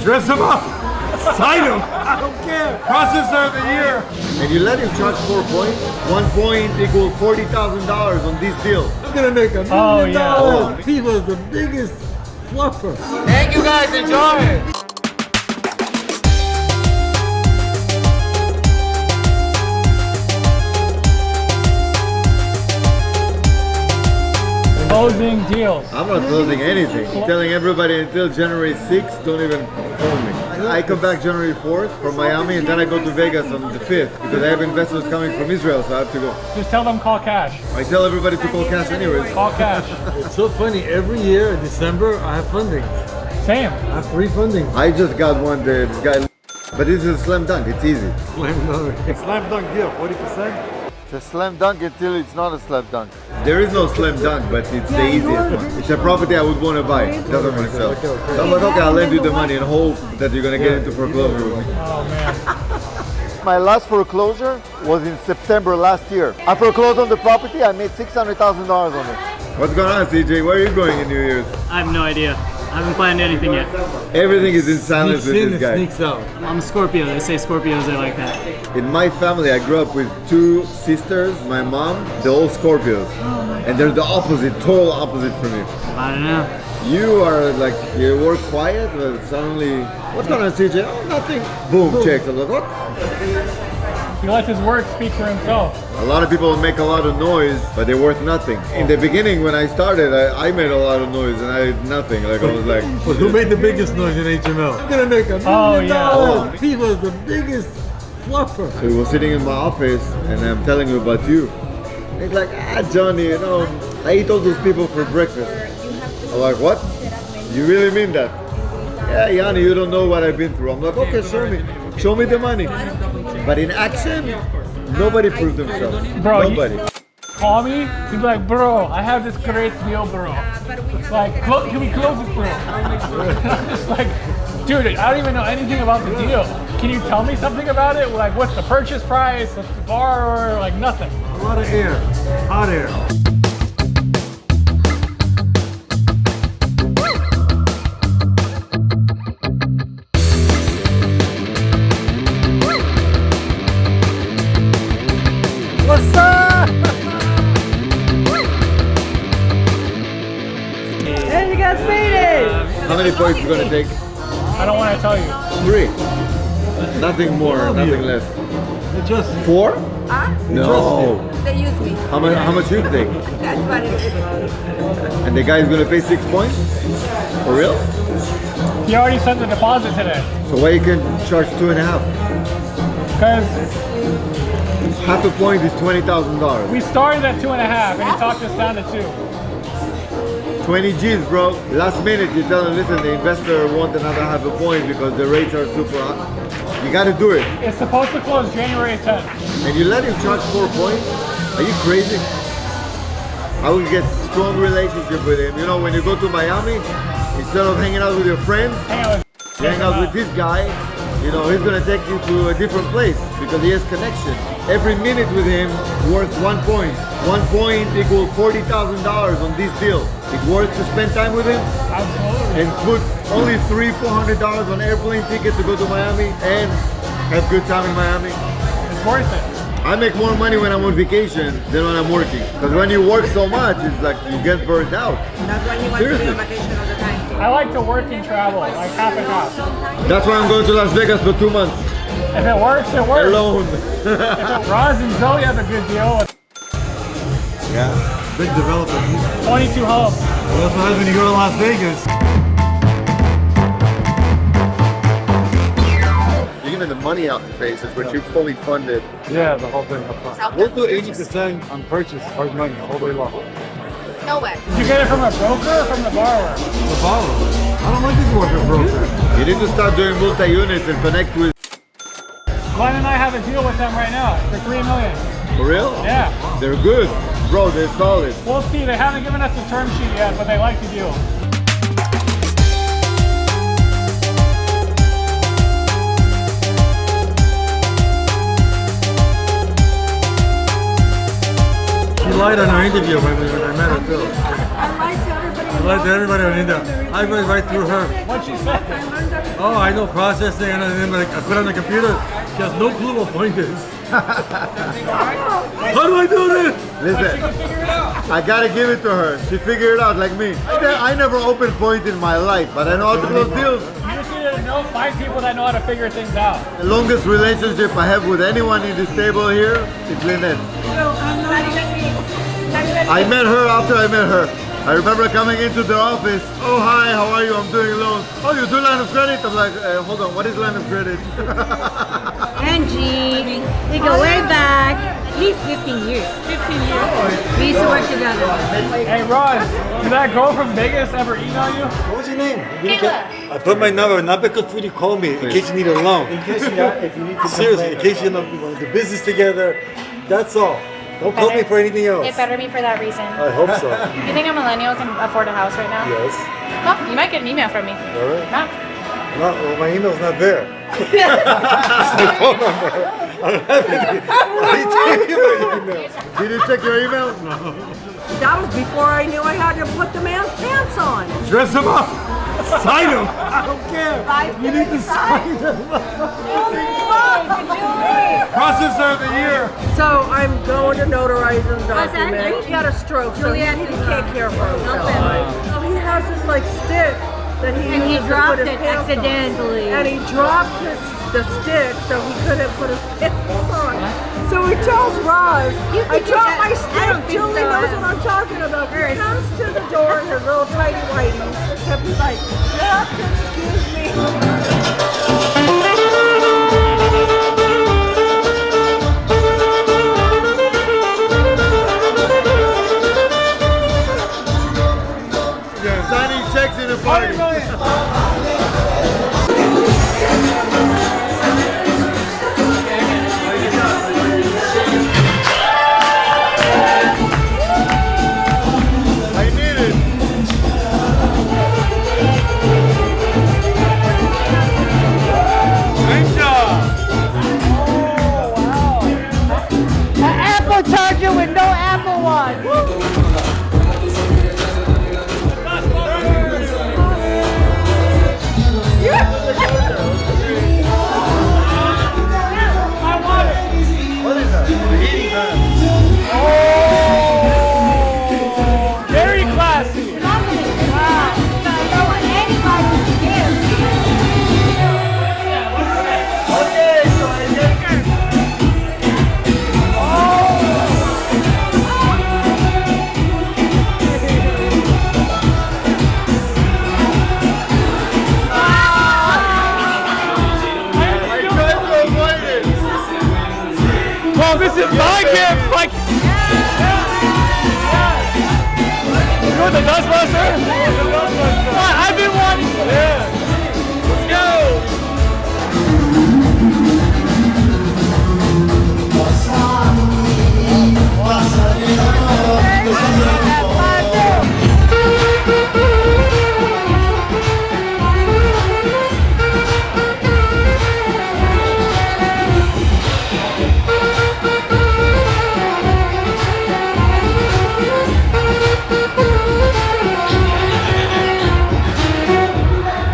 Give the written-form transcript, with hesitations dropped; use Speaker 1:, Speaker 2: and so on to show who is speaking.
Speaker 1: Dress him up. Sign him. I don't care. Processor of the year.
Speaker 2: And you let him charge 4 points. 1 point equals $40,000 on this deal.
Speaker 1: I'm gonna make $1 million.
Speaker 2: Oh.
Speaker 1: He was the biggest fluffer.
Speaker 2: Thank you guys. Enjoy it.
Speaker 3: Closing deals.
Speaker 2: I'm not closing anything. I'm telling everybody until January 6th, don't even phone me. I come back January 4th from Miami and then I go to Vegas on the 5th because I have investors coming from Israel, so I have to go.
Speaker 3: Just tell them call cash.
Speaker 2: I tell everybody to call cash anyways.
Speaker 3: Call cash.
Speaker 1: It's so funny. Every year in December, I have funding.
Speaker 3: Same.
Speaker 1: I have 3 fundings.
Speaker 2: I just got one, this guy, but this is a slam dunk, it's easy.
Speaker 1: Slam dunk. Slam dunk deal, 40%.
Speaker 2: It's a slam dunk until it's not a slam dunk. There is no slam dunk, but it's the easiest one. It's a property I would want to buy. It doesn't want to sell. So I'm like, okay, I'll lend you the money and hope that you're going to get into foreclosure with me.
Speaker 3: Oh man.
Speaker 2: My last foreclosure was in September last year. I foreclosed on the property, I made $600,000 on it. What's going on, CJ? Where are you going in New Year's?
Speaker 4: I have no idea. I haven't planned anything yet.
Speaker 2: Everything is in silence
Speaker 1: Sneaks in
Speaker 2: with this
Speaker 1: and
Speaker 2: guy.
Speaker 1: sneaks out.
Speaker 4: I'm a Scorpio. They say Scorpios, they like that.
Speaker 2: In my family, I grew up with 2 sisters, my mom, they're all Scorpios. And they're the opposite, total opposite from me.
Speaker 4: I don't know.
Speaker 2: You are like, you work quiet, but suddenly, what's going on, CJ? Oh, nothing. Boom, checks. I'm like, what?
Speaker 3: He lets his work speak for himself.
Speaker 2: A lot of people make a lot of noise, but they're worth nothing. In the beginning, when I started, I made a lot of noise and I did nothing. Like, I was like,
Speaker 1: But who made the biggest noise in HML? I'm gonna make $1 million.
Speaker 3: yeah.
Speaker 1: He was the biggest fluffer.
Speaker 2: so we were sitting in my office and I'm telling him about you. He's like, Johnny, you know, I eat all those people for breakfast. I'm like, what? You really mean that? Yeah, Yanni, you don't know what I've been through. I'm like, okay, show me. Show me the money. But in action, nobody proved themselves.
Speaker 3: Bro,
Speaker 2: Nobody.
Speaker 3: Call me, he'd be like, bro, I have this great deal, bro. Like, can we close it, bro? I'm just like, dude, I don't even know anything about the deal. Can you tell me something about it? Like, what's the purchase price? What's the borrower? Like, nothing.
Speaker 1: A lot of air. Hot air.
Speaker 2: What's up?
Speaker 5: Hey, you guys made it!
Speaker 2: How many points you gonna take?
Speaker 3: I don't want to tell you.
Speaker 2: 3. Nothing more, nothing less.
Speaker 1: It's just
Speaker 2: 4?
Speaker 5: Huh?
Speaker 2: No.
Speaker 5: They use me.
Speaker 2: How much you take?
Speaker 5: That's what it is.
Speaker 2: And the guy is gonna pay 6 points? For real?
Speaker 3: He already sent the deposit today.
Speaker 2: So why you can charge 2.5?
Speaker 3: Because
Speaker 2: Half a point is $20,000.
Speaker 3: we started at 2.5 and he talked us down to 2.
Speaker 2: 20 G's, bro. Last minute, you tell them, listen, the investor wants another half a point because the rates are super high. You gotta do it.
Speaker 3: It's supposed to close January 10th.
Speaker 2: And you let him charge 4 points? Are you crazy? I will get strong relationship with him. You know, when you go to Miami, instead of hanging out with your friends,
Speaker 3: Hang on.
Speaker 2: you hang out with this guy. You know, he's gonna take you to a different place because he has connection. Every minute with him worth 1 point. 1 point equals $40,000 on this deal. It's worth to spend time with him
Speaker 3: Absolutely.
Speaker 2: and put only $300-400 on airplane ticket to go to Miami and have good time in Miami.
Speaker 3: It's worth it.
Speaker 2: I make more money when I'm on vacation than when I'm working. Because when you work so much, it's like you get burnt out.
Speaker 5: That's why he wants to be on vacation all the time.
Speaker 3: I like to work and travel, like half and half.
Speaker 2: That's why I'm going to Las Vegas for 2 months.
Speaker 3: If it works, it works.
Speaker 2: Alone.
Speaker 3: Roz and Zoe have a good deal.
Speaker 2: Yeah.
Speaker 1: big developer.
Speaker 3: 22 homes.
Speaker 1: Well, that's what happens when you go to Las Vegas.
Speaker 2: You're giving the money out to faces, but you're fully funded.
Speaker 1: Yeah, the whole thing up front. We'll do 80% on purchase, hard money, all day long.
Speaker 5: No way.
Speaker 3: Did you get it from a broker or from the borrower?
Speaker 1: The borrower. I don't like this working broker.
Speaker 2: You need to start doing multi-units and connect with.
Speaker 3: Glenn and I have a deal with them right now for $3 million.
Speaker 2: For real?
Speaker 3: Yeah.
Speaker 2: They're good. Bro, they're solid.
Speaker 3: We'll see. They haven't given us a term sheet yet, but they like the deal.
Speaker 1: She lied on her interview when I met her too.
Speaker 5: I lied to everybody.
Speaker 1: I lied to everybody on the interview. I went right through her.
Speaker 3: What'd she say?
Speaker 1: Oh, I know processing, and then like, I put on the computer. She has no clue what point is. How do I do this?
Speaker 2: Listen, I gotta give it to her. She figured it out like me. I never opened point in my life, but I know how to close deals.
Speaker 3: You just need to know, find people that know how to figure things out.
Speaker 2: The longest relationship I have with anyone in this table here is Lynette. I met her after I met her. I remember coming into the office. Oh, hi, how are you? I'm doing loans. Oh, you do line of credit? I'm like, hold on, what is line of credit?
Speaker 6: Angie, they go way back, at least 15 years. 15 years. We used to work together.
Speaker 3: Hey, Ross, did that girl from Vegas ever email you?
Speaker 1: What was your name?
Speaker 5: Kayla.
Speaker 1: I put my number, not because you call me, in case you need a loan. In case if you need to seriously, in case you want to do business together, that's all. Don't call me for anything else.
Speaker 7: It better be for that reason.
Speaker 1: I hope so.
Speaker 7: You think a millennial can afford a house right now?
Speaker 1: Yes.
Speaker 7: Well, you might get an email from me.
Speaker 1: All right.
Speaker 7: No.
Speaker 1: No, well, my email's not there. It's my phone number. I don't have it. I gave you my email.
Speaker 2: Did you check your email?
Speaker 1: No.
Speaker 5: That was before I knew I had to put the man's pants on.
Speaker 1: Dress him up. Sign him. I don't care. You need to sign him. Processor of the year.
Speaker 5: So I'm going to notarize his document. He had a stroke, so he can't care for himself. So he has this like stick that he
Speaker 6: And he
Speaker 5: uses to
Speaker 6: dropped
Speaker 5: put his
Speaker 6: it
Speaker 5: pants on.
Speaker 6: accidentally.
Speaker 5: And he dropped the stick, so he couldn't put his pants on. So he tells Roz, I dropped my stick. Julie knows what I'm talking about. He comes to the door in his little tidy whities. He's like, you have to excuse me.
Speaker 2: Signing checks in a party. I need it.
Speaker 1: Great job.
Speaker 5: An Apple charger with no Apple Watch.
Speaker 3: Very classy. Well, this is my gift. Like.